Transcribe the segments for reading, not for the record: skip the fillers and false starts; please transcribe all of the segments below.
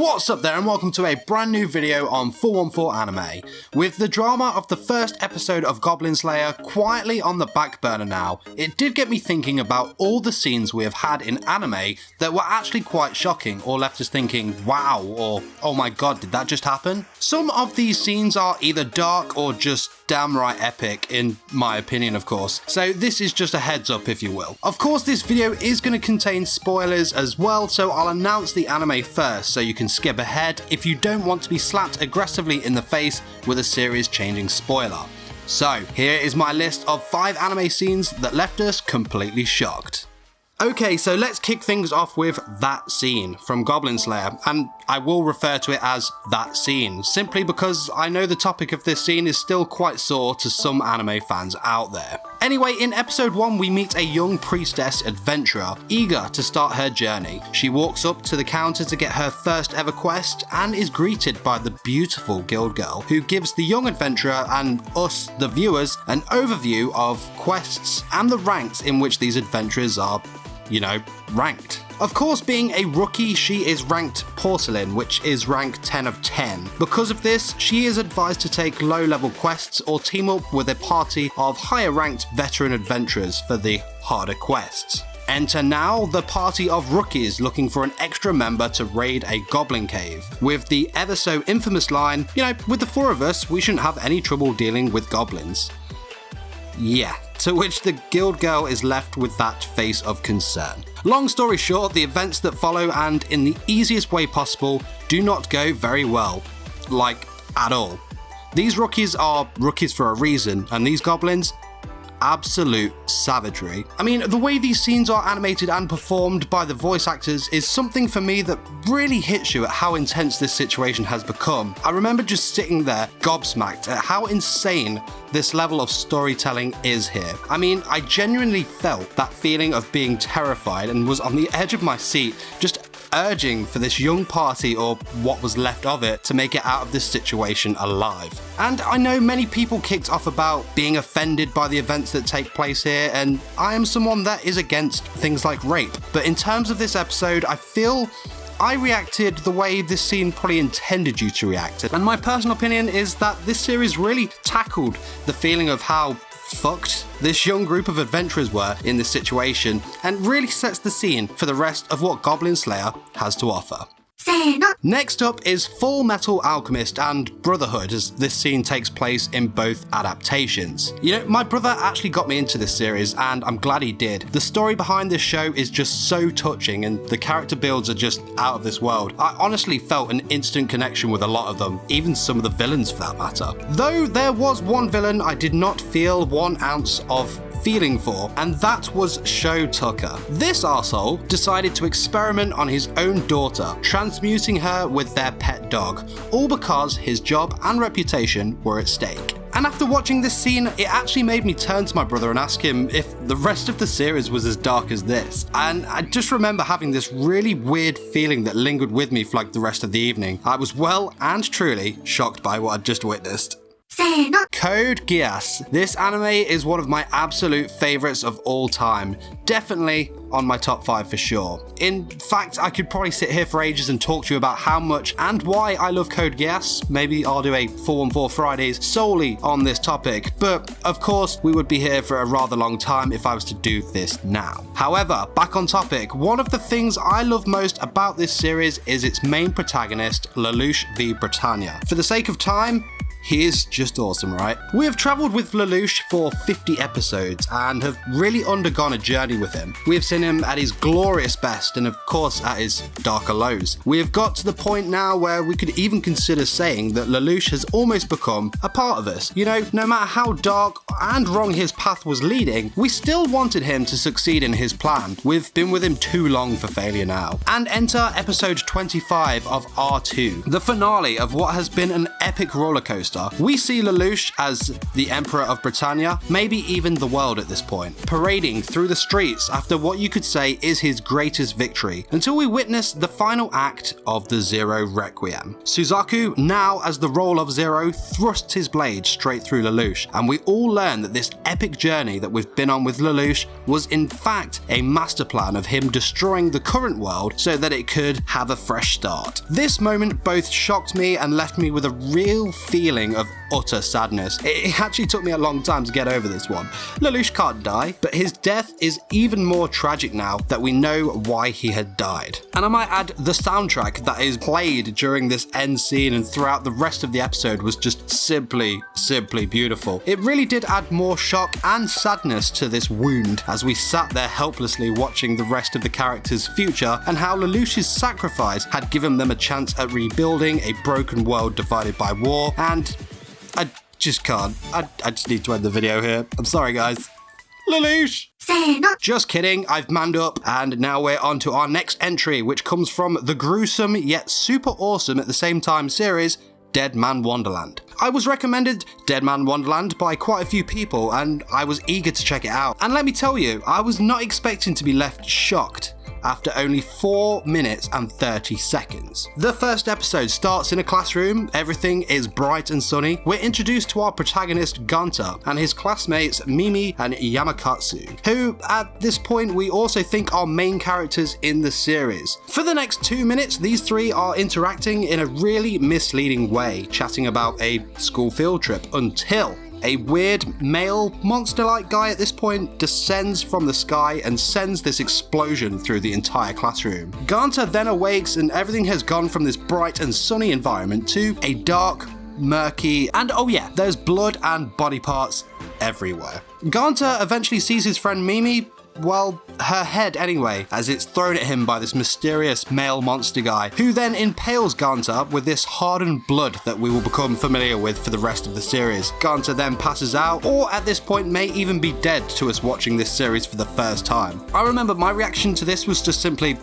What's up there and welcome to a brand new video on 414 Anime. With the drama of the first episode of Goblin Slayer quietly on the back burner now, it did get me thinking about all the scenes we have had in anime that were actually quite shocking or left us thinking wow or oh my god, did that just happen? Some of these scenes are either dark or just damn right epic, in my opinion of course, so this is just a heads up if you will. Of course this video is going to contain spoilers as well, so I'll announce the anime first so you can skip ahead if you don't want to be slapped aggressively in the face with a series changing spoiler. So here is my list of 5 anime scenes that left us completely shocked. Okay, so let's kick things off with that scene from Goblin Slayer, and I will refer to it as that scene, simply because I know the topic of this scene is still quite sore to some anime fans out there. Anyway, in episode 1 we meet a young priestess adventurer, eager to start her journey. She walks up to the counter to get her first ever quest, and is greeted by the beautiful guild girl, who gives the young adventurer and us, the viewers, an overview of quests and the ranks in which these adventurers are ranked. Of course, being a rookie, she is ranked Porcelain, which is rank 10 of 10. Because of this, she is advised to take low-level quests or team up with a party of higher-ranked veteran adventurers for the harder quests. Enter now the party of rookies looking for an extra member to raid a goblin cave, with the ever so infamous line, with the 4 of us, we shouldn't have any trouble dealing with goblins. Yeah. To which the guild girl is left with that face of concern. Long story short, the events that follow, and in the easiest way possible, do not go very well. Like, at all. These rookies are rookies for a reason, and these goblins, absolute savagery. I mean, the way these scenes are animated and performed by the voice actors is something for me that really hits you at how intense this situation has become. I remember just sitting there gobsmacked at how insane this level of storytelling is here. I mean, I genuinely felt that feeling of being terrified and was on the edge of my seat, just urging for this young party, or what was left of it, to make it out of this situation alive. And I know many people kicked off about being offended by the events that take place here, and I am someone that is against things like rape. But in terms of this episode, I feel I reacted the way this scene probably intended you to react. And my personal opinion is that this series really tackled the feeling of how fucked this young group of adventurers were in this situation, and really sets the scene for the rest of what Goblin Slayer has to offer. Next up is Full Metal Alchemist and Brotherhood, as this scene takes place in both adaptations. My brother actually got me into this series, and I'm glad he did. The story behind this show is just so touching, and the character builds are just out of this world. I honestly felt an instant connection with a lot of them, even some of the villains for that matter. Though there was one villain I did not feel 1 ounce of feeling for, and that was Sho Tucker. This arsehole decided to experiment on his own daughter, transmuting her with their pet dog, all because his job and reputation were at stake. And after watching this scene, it actually made me turn to my brother and ask him if the rest of the series was as dark as this. And I just remember having this really weird feeling that lingered with me for like the rest of the evening. I was well and truly shocked by what I'd just witnessed. Code Geass. This anime is one of my absolute favourites of all time. Definitely on my top 5 for sure. In fact, I could probably sit here for ages and talk to you about how much and why I love Code Geass. Maybe I'll do a 414 Fridays solely on this topic, but of course we would be here for a rather long time if I was to do this now. However, back on topic, one of the things I love most about this series is its main protagonist, Lelouch v Britannia. For the sake of time, he is just awesome, right? We have travelled with Lelouch for 50 episodes and have really undergone a journey with him. We have seen him at his glorious best and of course at his darker lows. We have got to the point now where we could even consider saying that Lelouch has almost become a part of us. No matter how dark and wrong his path was leading, we still wanted him to succeed in his plan. We've been with him too long for failure now. And enter episode 25 of R2, the finale of what has been an epic rollercoaster monster, we see Lelouch as the Emperor of Britannia, maybe even the world at this point, parading through the streets after what you could say is his greatest victory, until we witness the final act of the Zero Requiem. Suzaku, now as the role of Zero, thrusts his blade straight through Lelouch, and we all learn that this epic journey that we've been on with Lelouch was in fact a master plan of him destroying the current world so that it could have a fresh start. This moment both shocked me and left me with a real feeling of utter sadness. It actually took me a long time to get over this one. Lelouch can't die, but his death is even more tragic now that we know why he had died. And I might add, the soundtrack that is played during this end scene and throughout the rest of the episode was just simply beautiful. It really did add more shock and sadness to this wound as we sat there helplessly watching the rest of the characters' future and how Lelouch's sacrifice had given them a chance at rebuilding a broken world divided by war, and I just can't. I just need to end the video here. I'm sorry, guys. Lelouch! Just kidding, I've manned up, and now we're on to our next entry, which comes from the gruesome yet super awesome at the same time series, Deadman Wonderland. I was recommended Deadman Wonderland by quite a few people, and I was eager to check it out. And let me tell you, I was not expecting to be left shocked after only 4 minutes and 30 seconds. The first episode starts in a classroom, everything is bright and sunny. We're introduced to our protagonist Gonta and his classmates Mimi and Yamakatsu, who at this point we also think are main characters in the series. For the next 2 minutes, these three are interacting in a really misleading way, chatting about a school field trip until a weird male monster-like guy at this point descends from the sky and sends this explosion through the entire classroom. Gonta then awakes and everything has gone from this bright and sunny environment to a dark, murky, and oh yeah, there's blood and body parts everywhere. Gonta eventually sees his friend Mimi, well, her head anyway, as it's thrown at him by this mysterious male monster guy, who then impales Gonta with this hardened blood that we will become familiar with for the rest of the series. Gonta then passes out, or at this point may even be dead to us watching this series for the first time. I remember my reaction to this was just simply,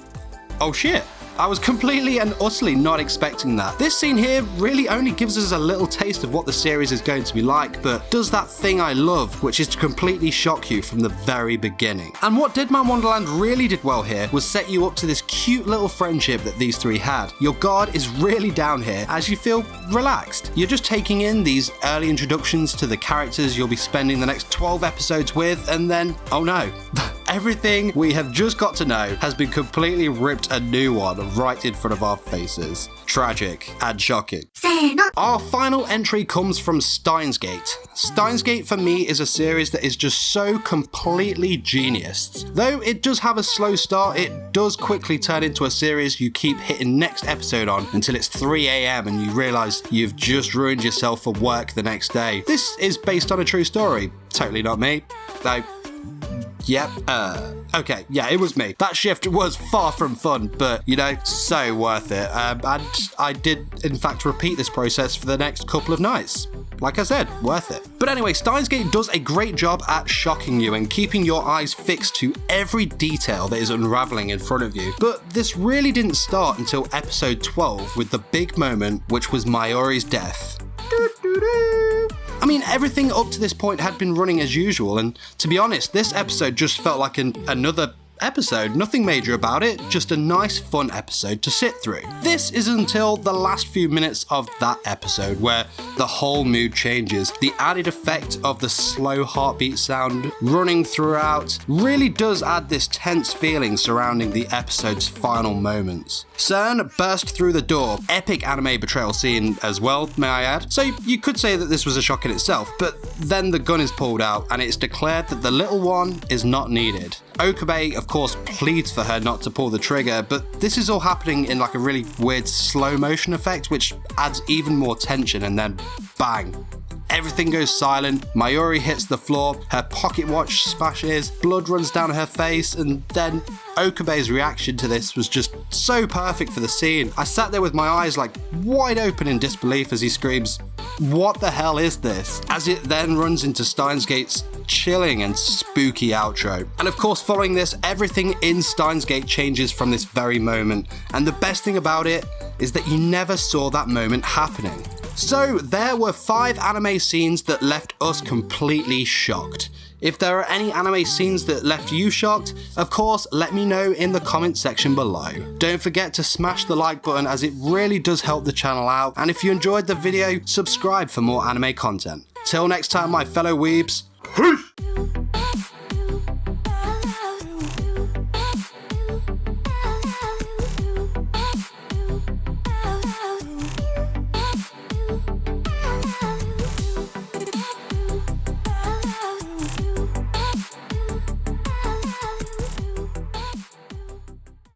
oh shit. I was completely and utterly not expecting that. This scene here really only gives us a little taste of what the series is going to be like, but does that thing I love, which is to completely shock you from the very beginning. And what Deadman Wonderland really did well here was set you up to this cute little friendship that these three had. Your guard is really down here as you feel relaxed. You're just taking in these early introductions to the characters you'll be spending the next 12 episodes with, and then, oh no. Everything we have just got to know has been completely ripped a new one right in front of our faces. Tragic and shocking. Our final entry comes from Steins Gate. Steins Gate for me is a series that is just so completely genius. Though it does have a slow start, it does quickly turn into a series you keep hitting next episode on until it's 3 AM and you realise you've just ruined yourself for work the next day. This is based on a true story. Totally not me. Though. Yep, okay, yeah, it was me. That shift was far from fun, but, you know, so worth it. And I did, in fact, repeat this process for the next couple of nights. Like I said, worth it. But anyway, Steins Gate does a great job at shocking you and keeping your eyes fixed to every detail that is unraveling in front of you. But this really didn't start until episode 12 with the big moment, which was Mayuri's death. I mean, everything up to this point had been running as usual, and to be honest, this episode just felt like another episode. Nothing major about it, just a nice fun episode to sit through. This is until the last few minutes of that episode where the whole mood changes. The added effect of the slow heartbeat sound running throughout really does add this tense feeling surrounding the episode's final moments. CERN burst through the door. Epic anime betrayal scene as well, may I add. So you could say that this was a shock in itself, but then the gun is pulled out and it's declared that the little one is not needed. Okabe, of course, pleads for her not to pull the trigger, but this is all happening in like a really weird slow motion effect, which adds even more tension, and then bang. Everything goes silent, Mayuri hits the floor, her pocket watch smashes, blood runs down her face, and then Okabe's reaction to this was just so perfect for the scene. I sat there with my eyes like wide open in disbelief as he screams, "What the hell is this?" As it then runs into Steins Gate's chilling and spooky outro. And of course, following this, everything in Steins Gate changes from this very moment. And the best thing about it is that you never saw that moment happening. So there were 5 anime scenes that left us completely shocked. If there are any anime scenes that left you shocked, of course let me know in the comment section below. Don't forget to smash the like button as it really does help the channel out, and if you enjoyed the video, subscribe for more anime content. Till next time my fellow weebs, peace!